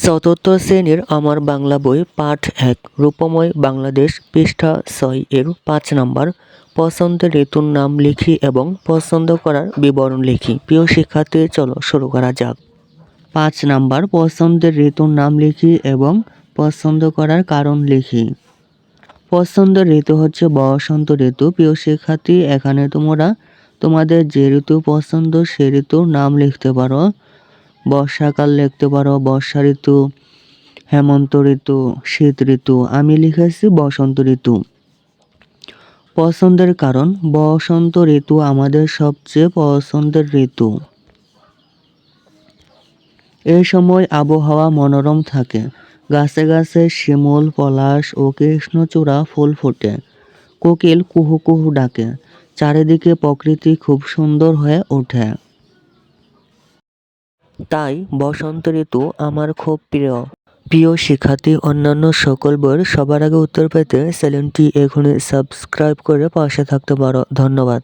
চতুর্থ শ্রেণীর আমার বাংলা বই পাঠ ১ রূপময় বাংলাদেশ পৃষ্ঠা ৬ এর ৫ নম্বর পছন্দের ঋতুর নাম লিখি এবং পছন্দ করার বিবরণ লিখি। প্রিয় শিক্ষার্থী, চলো শুরু করা যাক। ৫ নম্বর পছন্দের ঋতুর নাম লিখি এবং পছন্দ করার কারণ লিখি। পছন্দের ঋতু হচ্ছে বসন্ত ঋতু। প্রিয় শিক্ষার্থী, এখানে তোমরা তোমাদের যে ঋতু পছন্দ সে ঋতুর নাম লিখতে পারো। বর্ষাকাল লিখতে পারো, বর্ষা ঋতু, হেমন্ত ঋতু, শীত ঋতু। আমি লিখেছি বসন্ত ঋতু। পছন্দের কারণ, বসন্ত ঋতু আমাদের সবচেয়ে পছন্দের ঋতু। এই সময় আবহাওয়া মনোরম থাকে। গাছে গাছে শিমুল, পলাশ ও কৃষ্ণচূড়া ফুল ফোটে। কোকিল কুহু কুহু ডাকে। চারিদিকে প্রকৃতি খুব সুন্দর হয়ে ওঠে। তাই বসন্ত ঋতু আমার খুব প্রিয়। প্রিয় শিক্ষার্থী, অন্যান্য সকল বইয়ের সবার আগে উত্তর পেতে চ্যানেলটি এখনই সাবস্ক্রাইব করে পাশে থাকতে পারো। ধন্যবাদ।